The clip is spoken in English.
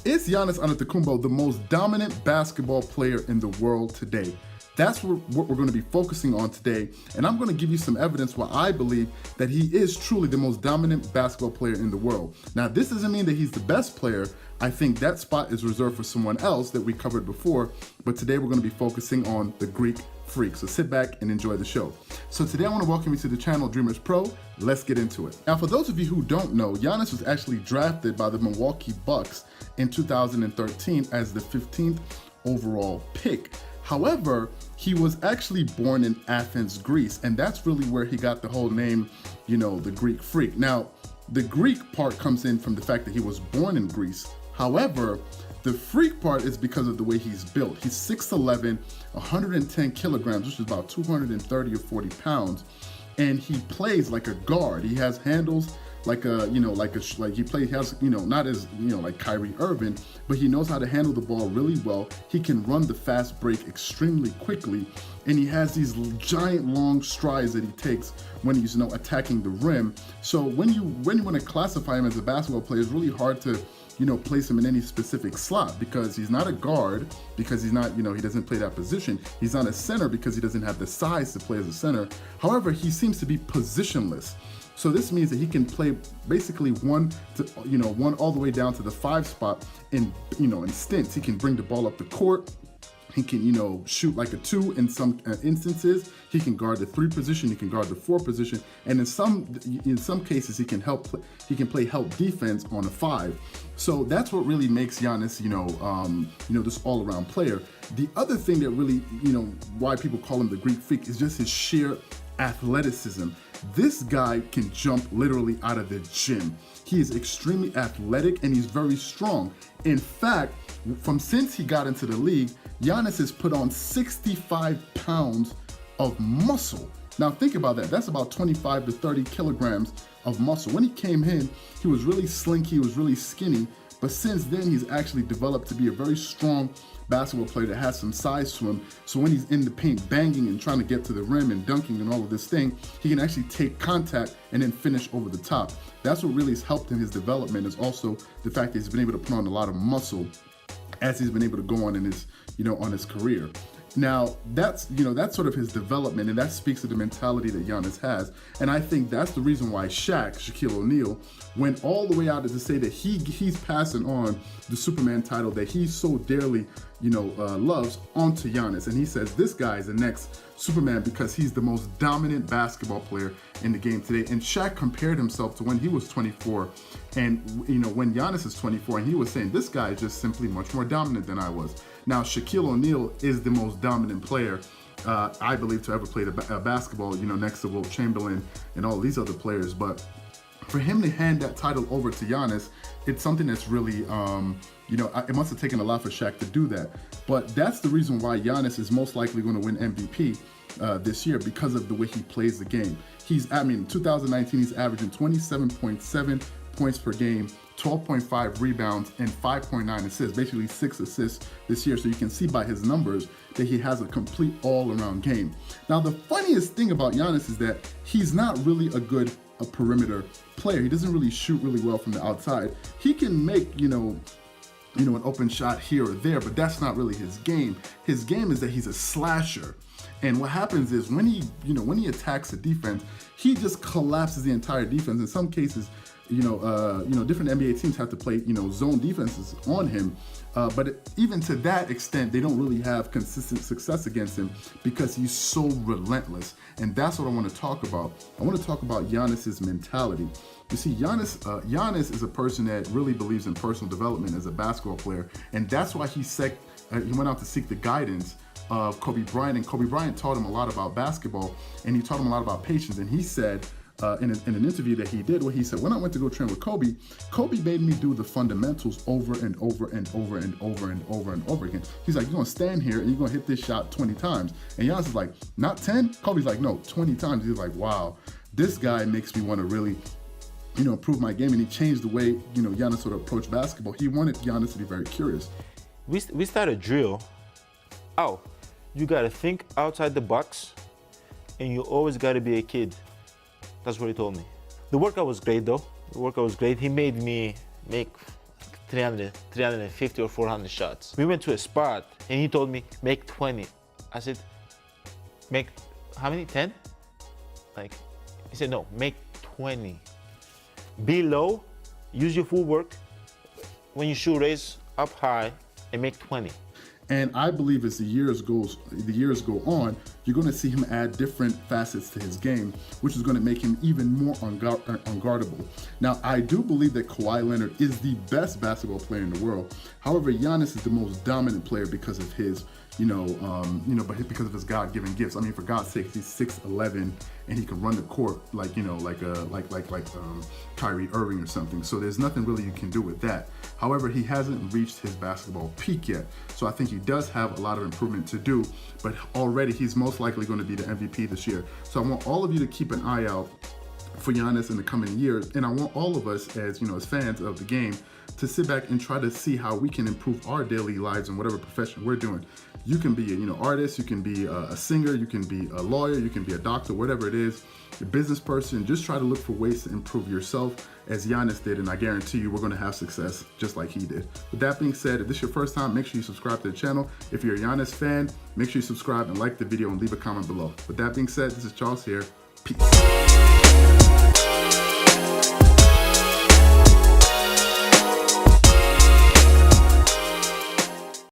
Is Giannis Antetokounmpo the most dominant basketball player in the world today? That's what we're going to be focusing on today, and I'm going to give you some evidence why I believe that he is truly the most dominant basketball player in the world. Now, this doesn't mean that he's the best player. I think that spot is reserved for someone else that we covered before, but today we're going to be focusing on the Greek Freak. So sit back and enjoy the show. So today I want to welcome you to the channel Dreamers Pro. Let's get into it. Now, for those of you who don't know, Giannis was actually drafted by the Milwaukee Bucks in 2013 as the 15th overall pick. However, he was actually born in Athens, Greece, and that's really where he got the whole name, the Greek Freak. Now, the Greek part comes in from the fact that he was born in Greece. However, the freak part is because of the way he's built. He's 6'11", 110 kilograms, which is about 230 or 40 pounds, and he plays like a guard. He has handles like not as like Kyrie Irving, but he knows how to handle the ball really well. He can run the fast break extremely quickly, and he has these giant long strides that he takes when he's attacking the rim. So when you want to classify him as a basketball player, it's really hard to place him in any specific slot, because he's not a guard, because he's not, he doesn't play that position. He's not a center because he doesn't have the size to play as a center. However, he seems to be positionless. So this means that he can play basically one all the way down to the 5 spot in stints. He can bring the ball up the court. He can, shoot like a 2 in some instances. He can guard the 3 position. He can guard the 4 position, and in some cases he can play help defense on a 5. So that's what really makes Giannis, this all-around player. The other thing that really, why people call him the Greek Freak is just his sheer athleticism. This guy can jump literally out of the gym. He is extremely athletic and he's very strong. In fact, since he got into the league, Giannis has put on 65 pounds of muscle. Now think about that. That's about 25 to 30 kilograms of muscle. When he came in, he was really slinky, he was really skinny, but since then he's actually developed to be a very strong basketball player that has some size to him. So when he's in the paint banging and trying to get to the rim and dunking and all of this thing, he can actually take contact and then finish over the top. That's what really has helped in his development, is also the fact that he's been able to put on a lot of muscle as he's been able to go on in his, on his career. Now, that's sort of his development, and that speaks to the mentality that Giannis has. And I think that's the reason why Shaquille O'Neal, went all the way out to say that he's passing on the Superman title that he so dearly, loves onto Giannis. And he says this guy is the next Superman because he's the most dominant basketball player in the game today. And Shaq compared himself to when he was 24, and when Giannis is 24, and he was saying this guy is just simply much more dominant than I was. Now, Shaquille O'Neal is the most dominant player, I believe, to ever play basketball, next to Wilt Chamberlain and all these other players. But for him to hand that title over to Giannis, it's something that's really, it must have taken a lot for Shaq to do that. But that's the reason why Giannis is most likely going to win MVP this year, because of the way he plays the game. In 2019, he's averaging 27.7 points per game, 12.5 rebounds, and 5.9 assists, basically 6 assists this year. So you can see by his numbers that he has a complete all-around game. Now, the funniest thing about Giannis is that he's not really a perimeter player. He doesn't really shoot really well from the outside. He can make, an open shot here or there, but that's not really his game. His game is that he's a slasher. And what happens is when he attacks the defense, he just collapses the entire defense. In some cases, different NBA teams have to play, zone defenses on him. But even to that extent, they don't really have consistent success against him because he's so relentless. And that's what I want to talk about. I want to talk about Giannis's mentality. You see, Giannis is a person that really believes in personal development as a basketball player. And that's why he went out to seek the guidance of Kobe Bryant. And Kobe Bryant taught him a lot about basketball, and he taught him a lot about patience. And he said, in an interview that he did, where he said, when I went to go train with Kobe, Kobe made me do the fundamentals over and over and over and over and over and over again. He's like, you're gonna stand here and you're gonna hit this shot 20 times. And Giannis is like, not 10? Kobe's like, no, 20 times. He's like, wow, this guy makes me wanna really, improve my game. And he changed the way, Giannis sort of approached basketball. He wanted Giannis to be very curious. We started drill. Oh, you gotta think outside the box, and you always gotta be a kid. That's what he told me. The workout was great though. The workout was great. He made me make 350 or 400 shots. We went to a spot and he told me, make 20. I said, make how many, 10? Like, he said, no, make 20. Be low, use your footwork. When you shoot, raise up high and make 20. And I believe as the years go on, you're going to see him add different facets to his game, which is going to make him even more unguardable. Now, I do believe that Kawhi Leonard is the best basketball player in the world. However, Giannis is the most dominant player because of his, because of his God-given gifts. I mean, for God's sake, he's 6'11" and he can run the court like Kyrie Irving or something. So there's nothing really you can do with that. However, he hasn't reached his basketball peak yet. So I think he does have a lot of improvement to do, but already he's most likely going to be the MVP this year. So I want all of you to keep an eye out for Giannis in the coming years, and I want all of us as fans of the game to sit back and try to see how we can improve our daily lives in whatever profession we're doing. You can be an artist, you can be a singer, you can be a lawyer, you can be a doctor, whatever it is, a business person. Just try to look for ways to improve yourself as Giannis did, and I guarantee you we're going to have success just like he did. With that being said, if this is your first time, make sure you subscribe to the channel. If you're a Giannis fan, make sure you subscribe and like the video and leave a comment below. With that being said, this is Charles here. Peace.